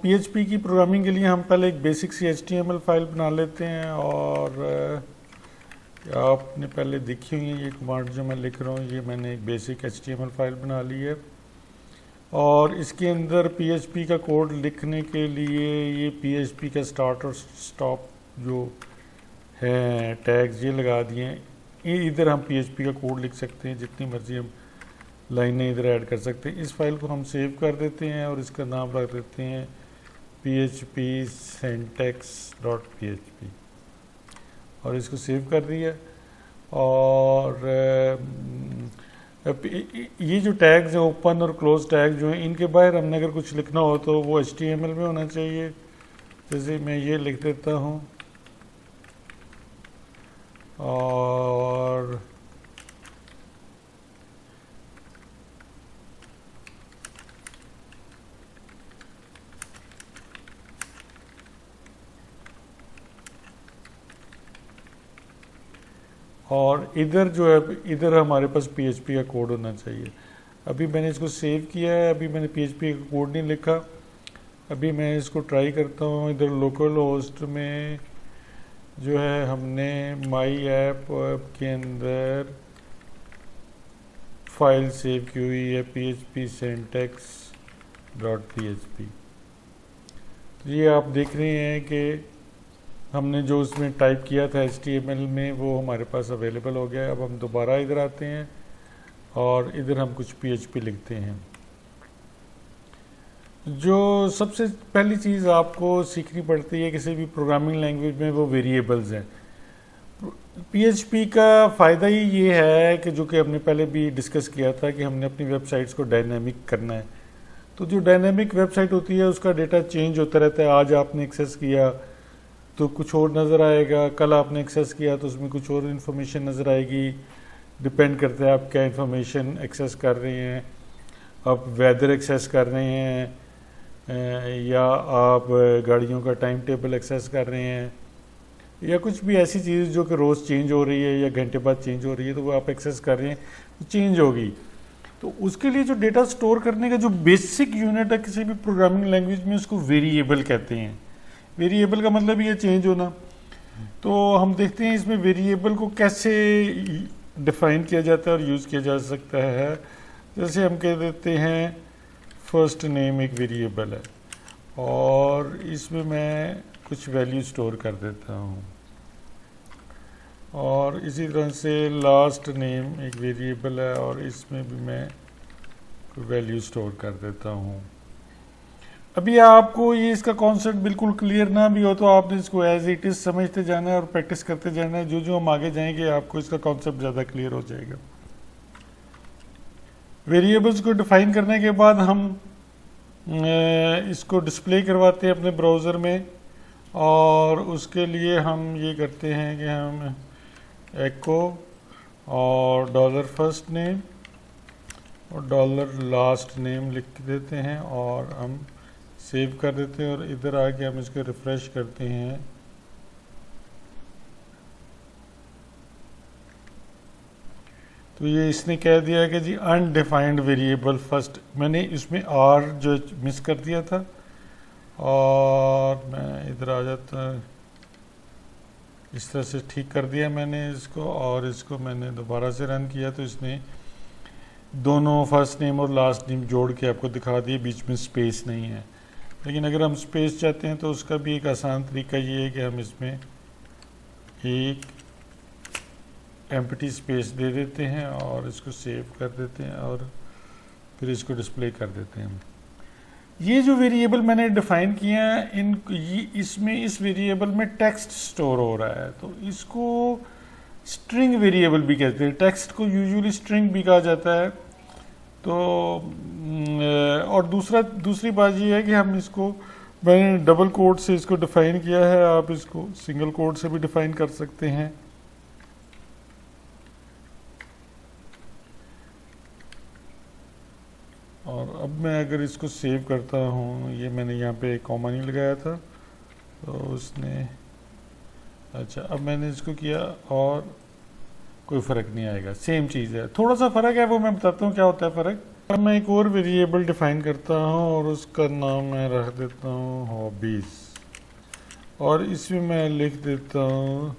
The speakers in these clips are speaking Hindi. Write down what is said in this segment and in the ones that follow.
PHP की प्रोग्रामिंग के लिए हम पहले एक बेसिक सी HTML फाइल बना लेते हैं। और आपने पहले देखी हुई है ये कमांड जो मैं लिख रहा हूँ, ये मैंने एक बेसिक HTML फाइल बना ली है। और इसके अंदर PHP का कोड लिखने के लिए ये PHP का स्टार्ट और स्टॉप जो है टैग्स ये लगा दिए हैं। इधर हम PHP का कोड लिख सकते हैं, जितनी मर्जी हम लाइनें इधर ऐड कर सकते हैं। इस फाइल को हम सेव कर देते हैं और इसका नाम रख देते हैं PHP syntax.php और इसको सेव कर दिया। और ये जो टैग्स हैं ओपन और क्लोज टैग जो हैं, इनके बाहर हमने अगर कुछ लिखना हो तो वो HTML में होना चाहिए। जैसे मैं ये लिख देता हूँ और इधर जो है इधर हमारे पास PHP का कोड होना चाहिए। अभी मैंने इसको सेव किया है, अभी मैंने PHP का कोड नहीं लिखा। अभी मैं इसको ट्राई करता हूँ। इधर लोकल होस्ट में जो है हमने माई ऐप के अंदर फाइल सेव की हुई है PHP syntax.php। तो ये आप देख रहे हैं कि हमने जो उसमें टाइप किया था HTML में वो हमारे पास अवेलेबल हो गया है। अब हम दोबारा इधर आते हैं और इधर हम कुछ PHP लिखते हैं। जो सबसे पहली चीज़ आपको सीखनी पड़ती है किसी भी प्रोग्रामिंग लैंग्वेज में वो वेरिएबल्स हैं। PHP का फ़ायदा ही ये है कि जो कि हमने पहले भी डिस्कस किया था कि हमने अपनी वेबसाइट्स को डायनामिक करना है। तो जो डायनामिक वेबसाइट होती है उसका डेटा चेंज होता रहता है। आज आपने एक्सेस किया तो कुछ और नज़र आएगा, कल आपने एक्सेस किया तो उसमें कुछ और इन्फॉर्मेशन नज़र आएगी। डिपेंड करता है आप क्या इन्फॉर्मेशन एक्सेस कर रहे हैं। आप वेदर एक्सेस कर रहे हैं या आप गाड़ियों का टाइम टेबल एक्सेस कर रहे हैं या कुछ भी ऐसी चीज़ जो कि रोज़ चेंज हो रही है या घंटे बाद चेंज हो रही है, तो वो आप एक्सेस कर रहे हैं तो चेंज होगी। तो उसके लिए जो डेटा स्टोर करने का जो बेसिक यूनिट है किसी भी प्रोग्रामिंग लैंग्वेज में, उसको वेरिएबल कहते हैं। वेरिएबल का मतलब ये चेंज होना। तो हम देखते हैं इसमें वेरिएबल को कैसे डिफाइन किया जाता है और यूज़ किया जा सकता है। जैसे हम कह देते हैं फर्स्ट नेम एक वेरिएबल है और इसमें मैं कुछ वैल्यू स्टोर कर देता हूँ। और इसी तरह से लास्ट नेम एक वेरिएबल है और इसमें भी मैं वैल्यू स्टोर कर देता हूँ। अभी आपको ये इसका कॉन्सेप्ट बिल्कुल क्लियर ना भी हो तो आपने इसको एज इट इज़ समझते जाना है और प्रैक्टिस करते जाना है। जो जो हम आगे जाएंगे आपको इसका कॉन्सेप्ट ज़्यादा क्लियर हो जाएगा। वेरिएबल्स को डिफाइन करने के बाद हम इसको डिस्प्ले करवाते हैं अपने ब्राउज़र में। और उसके लिए हम ये करते हैं कि हम एको और डॉलर फर्स्ट नेम और डॉलर लास्ट नेम लिख देते हैं और हम सेव कर देते हैं। और इधर आके हम इसको रिफ्रेश करते हैं तो ये इसने कह दिया कि जी अनडिफाइंड वेरिएबल फर्स्ट। मैंने इसमें आर जो मिस कर दिया था और मैं इधर आ जाता, इस तरह से ठीक कर दिया मैंने इसको। और इसको मैंने दोबारा से रन किया तो इसने दोनों फर्स्ट नेम और लास्ट नेम जोड़ के आपको दिखा दिए, बीच में स्पेस नहीं है। लेकिन अगर हम स्पेस चाहते हैं तो उसका भी एक आसान तरीका ये है कि हम इसमें एक एम्प्टी स्पेस दे देते हैं और इसको सेव कर देते हैं और फिर इसको डिस्प्ले कर देते हैं। ये जो वेरिएबल मैंने डिफाइन किया है इसमें इस वेरिएबल में टेक्स्ट स्टोर हो रहा है तो इसको स्ट्रिंग वेरिएबल भी कहते हैं। टेक्स्ट को यूजुअली स्ट्रिंग भी कहा जाता है। तो और दूसरी बात ये है कि हम इसको, मैंने डबल कोट से इसको डिफाइन किया है, आप इसको सिंगल कोट से भी डिफाइन कर सकते हैं। और अब मैं अगर इसको सेव करता हूँ, ये मैंने यहाँ पे कॉमा नहीं लगाया था तो उसने, अच्छा अब मैंने इसको किया और कोई फ़र्क नहीं आएगा, सेम चीज़ है। थोड़ा सा फ़र्क है वो मैं बताता हूँ क्या होता है फ़र्क। अब मैं एक और वेरिएबल डिफाइन करता हूँ और उसका नाम मैं रख देता हूँ हॉबीज़, और इसमें मैं लिख देता हूँ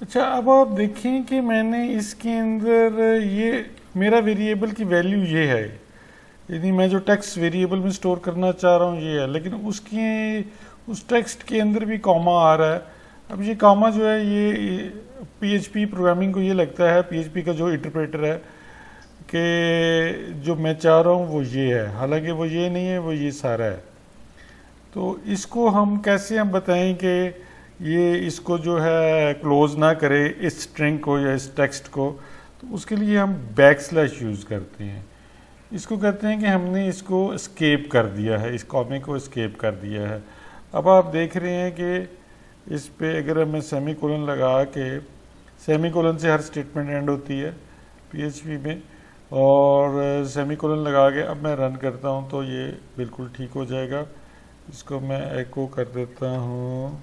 अच्छा। अब आप देखें कि मैंने इसके अंदर ये मेरा वेरिएबल की वैल्यू ये है, यानी मैं जो टेक्स्ट वेरिएबल में स्टोर करना चाह रहा हूँ ये है, लेकिन उसके उस टेक्स्ट के अंदर भी कॉमा आ रहा है। अब ये कॉमा जो है ये पीएचपी प्रोग्रामिंग को ये लगता है, पीएचपी का जो इंटरप्रेटर है, कि जो मैं चाह रहा हूँ वो ये है, हालांकि वो ये नहीं है, वो ये सारा है। तो इसको हम कैसे हम बताएं कि ये इसको जो है क्लोज ना करे इस स्ट्रिंग को या इस टेक्स्ट को। तो उसके लिए हम बैक स्लैश यूज़ करते हैं। इसको कहते हैं कि हमने इसको एस्केप कर दिया है, इस कॉमे को एस्केप कर दिया है। अब आप देख रहे हैं कि इस पे अगर मैं सेमी कोलन लगा के, सेमी कोलन से हर स्टेटमेंट एंड होती है पीएचपी में, और सेमी कोलन लगा के अब मैं रन करता हूँ तो ये बिल्कुल ठीक हो जाएगा। इसको मैं एको कर देता हूँ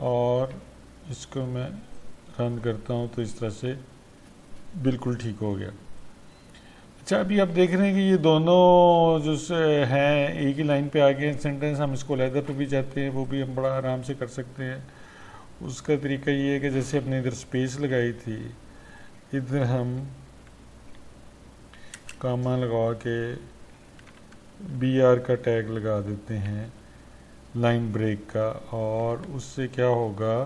और इसको मैं रन करता हूँ तो इस तरह से बिल्कुल ठीक हो गया। अच्छा, अभी आप देख रहे हैं कि ये दोनों जो हैं एक ही लाइन पे आ गए हैं सेंटेंस। हम इसको लैदर पे भी जाते हैं, वो भी हम बड़ा आराम से कर सकते हैं। उसका तरीका ये है कि जैसे हमने इधर स्पेस लगाई थी, इधर हम कामा लगा के BR का टैग लगा देते हैं लाइन ब्रेक का, और उससे क्या होगा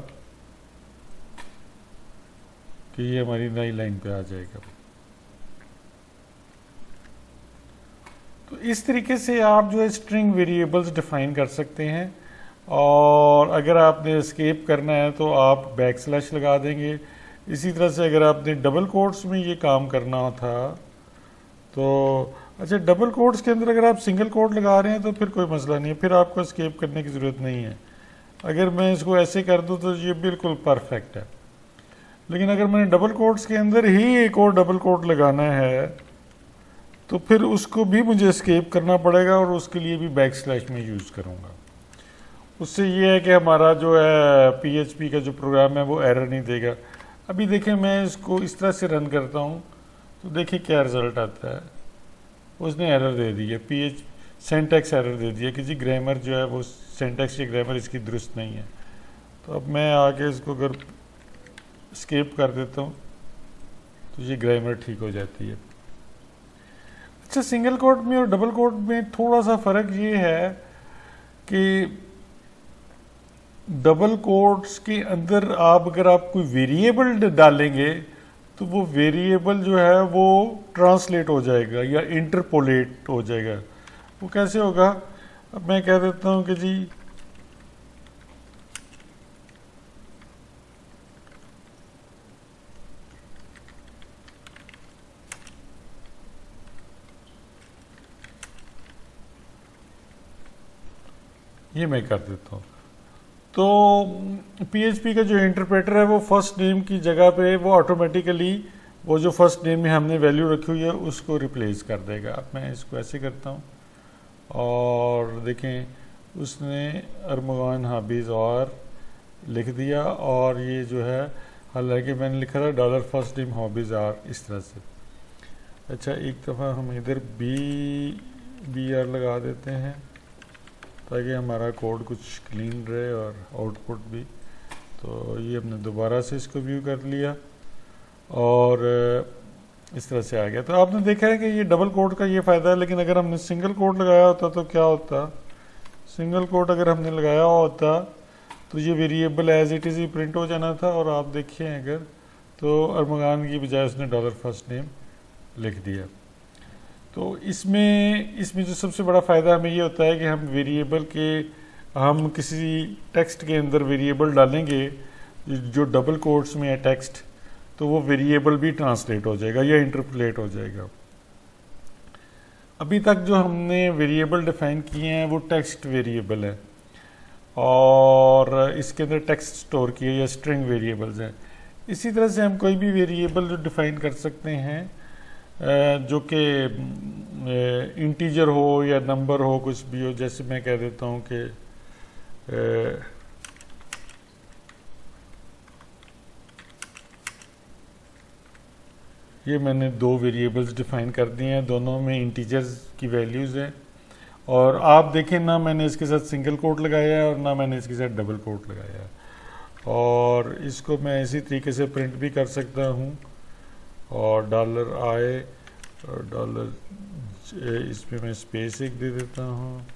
कि ये हमारी नई लाइन पे आ जाएगा। तो इस तरीके से आप जो है स्ट्रिंग वेरिएबल्स डिफाइन कर सकते हैं, और अगर आपने एस्केप करना है तो आप बैक स्लैश लगा देंगे। इसी तरह से अगर आपने डबल कोट्स में ये काम करना था तो अच्छा, डबल कोट्स के अंदर अगर आप सिंगल कोट लगा रहे हैं तो फिर कोई मसला नहीं है, फिर आपको एस्केप करने की ज़रूरत नहीं है। अगर मैं इसको ऐसे कर दूं तो ये बिल्कुल परफेक्ट है। लेकिन अगर मैंने डबल कोट्स के अंदर ही एक और डबल कोट लगाना है तो फिर उसको भी मुझे एस्केप करना पड़ेगा, और उसके लिए भी बैक स्लैश में यूज़ करूँगा। उससे ये है कि हमारा जो है पीएचपी का जो प्रोग्राम है वो एरर नहीं देगा। अभी देखें, मैं इसको इस तरह से रन करता हूँ तो देखिए क्या रिज़ल्ट आता है। उसने एरर दे दी है, सेंटेक्स एरर दे दिया कि जी ग्रामर जो है वो सेंटेक्स या ग्रामर इसकी दुरुस्त नहीं है। तो अब मैं आके इसको अगर स्केप कर देता हूँ तो ये ग्रामर ठीक हो जाती है। अच्छा, सिंगल कोट में और डबल कोट में थोड़ा सा फ़र्क ये है कि डबल कोट्स के अंदर आप अगर आप कोई वेरिएबल डालेंगे तो वो वेरिएबल जो है वो ट्रांसलेट हो जाएगा या इंटरपोलेट हो जाएगा। वो कैसे होगा? अब मैं कह देता हूँ कि जी ये मैं कर देता हूँ, तो पीएचपी का जो इंटरप्रेटर है वो फर्स्ट नेम की जगह पे वो ऑटोमेटिकली वो जो फर्स्ट नेम में हमने वैल्यू रखी हुई है उसको रिप्लेस कर देगा। अब मैं इसको ऐसे करता हूँ और देखें उसने अरमगान हॉबीज़ और लिख दिया, और ये जो है हालांकि मैंने लिखा था dollar first name hobbies are, इस तरह से। अच्छा, एक दफ़ा हम इधर BR लगा देते हैं ताकि हमारा कोड कुछ क्लीन रहे और आउटपुट भी। तो ये हमने दोबारा से इसको व्यू कर लिया और इस तरह से आ गया। तो आपने देखा है कि ये डबल कोड का ये फ़ायदा है, लेकिन अगर हमने सिंगल कोड लगाया होता तो क्या होता? सिंगल कोड अगर हमने लगाया होता तो ये वेरिएबल एज इट इज़ ही प्रिंट हो जाना था, और आप देखिए अगर तो अरमगान की बजाय उसने डॉलर फर्स्ट नेम लिख दिया। तो इसमें जो सबसे बड़ा फ़ायदा हमें ये होता है कि हम किसी टेक्स्ट के अंदर वेरिएबल डालेंगे जो डबल कोट्स में है टेक्स्ट, तो वो वेरिएबल भी ट्रांसलेट हो जाएगा या इंटरपोलेट हो जाएगा। अभी तक जो हमने वेरिएबल डिफाइन किए हैं वो टेक्स्ट वेरिएबल है, और इसके अंदर टेक्स्ट स्टोर किए या स्ट्रिंग वेरिएबल्स हैं। इसी तरह से हम कोई भी वेरिएबल जो डिफाइन कर सकते हैं जो कि इंटीजर हो या नंबर हो, कुछ भी हो। जैसे मैं कह देता हूँ कि ये मैंने दो वेरिएबल्स डिफाइन कर दिए हैं, दोनों में इंटीजर्स की वैल्यूज़ हैं। और आप देखें ना, मैंने इसके साथ सिंगल कोट लगाया है और ना मैंने इसके साथ डबल कोट लगाया है। और इसको मैं इसी तरीके से प्रिंट भी कर सकता हूँ। और $i और इसमें मैं स्पेस एक दे देता हूँ,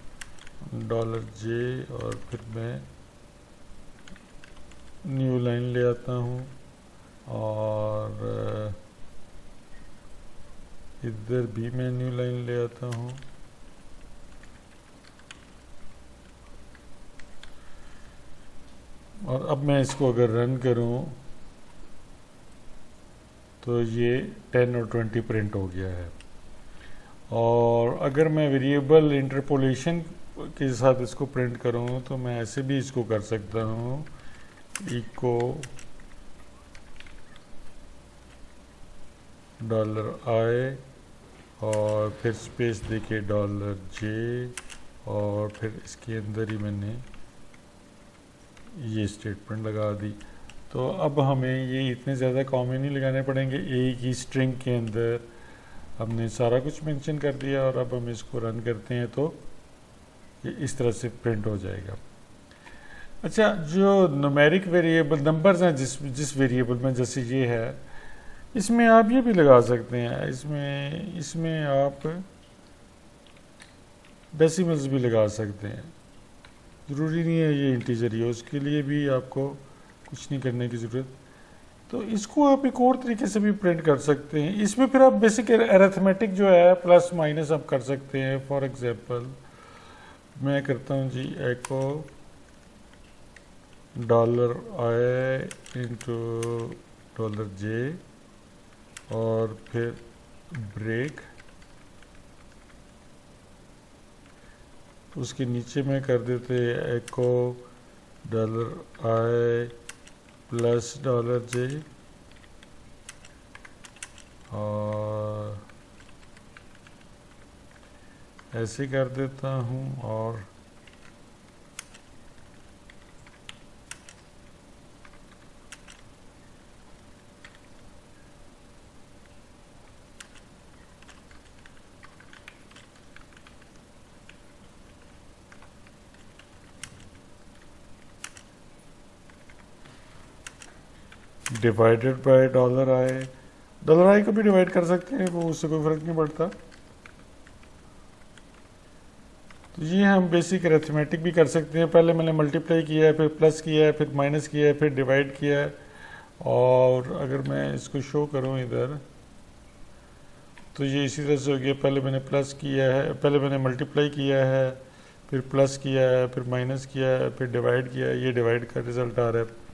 $j, और फिर मैं न्यू लाइन ले आता हूँ और इधर भी मैं न्यू लाइन ले आता हूँ। और अब मैं इसको अगर रन करूँ तो ये 10 और 20 प्रिंट हो गया है। और अगर मैं वेरिएबल इंटरपोलेशन के साथ इसको प्रिंट करूँ तो मैं ऐसे भी इसको कर सकता हूँ, इको $i और फिर स्पेस देके $j, और फिर इसके अंदर ही मैंने ये स्टेटमेंट लगा दी। तो अब हमें ये इतने ज़्यादा कॉमा नहीं लगाने पड़ेंगे, एक ही स्ट्रिंग के अंदर हमने सारा कुछ मेंशन कर दिया। और अब हम इसको रन करते हैं तो ये इस तरह से प्रिंट हो जाएगा। अच्छा, जो न्यूमेरिक वेरिएबल नंबर्स हैं जिस वेरिएबल में, जैसे ये है, इसमें आप ये भी लगा सकते हैं, इसमें आप डेसिमल्स भी लगा सकते हैं। ज़रूरी नहीं है ये इंटीजर ही हो, उसके लिए भी आपको कुछ नहीं करने की ज़रूरत। तो इसको आप एक और तरीके से भी प्रिंट कर सकते हैं। इसमें फिर आप बेसिक अरिथमेटिक जो है, प्लस माइनस आप कर सकते हैं। फॉर एग्जांपल मैं करता हूँ जी एको $i इंटू $j और फिर ब्रेक, उसके नीचे में कर देते एको $i प्लस $j और ऐसे कर देता हूँ। और डिवाइडेड बाय $i को भी डिवाइड कर सकते हैं, वो उससे कोई फ़र्क नहीं पड़ता। तो ये हम बेसिक अरिथमेटिक भी कर सकते हैं। पहले मैंने मल्टीप्लाई किया है, फिर प्लस किया है, फिर माइनस किया है, फिर डिवाइड किया है। और अगर मैं इसको शो करूँ इधर, तो ये इसी तरह से हो गया। पहले मैंने प्लस किया है, पहले मैंने मल्टीप्लाई किया है, फिर प्लस किया है, फिर माइनस किया है, फिर डिवाइड किया है। ये डिवाइड का रिज़ल्ट आ रहा है।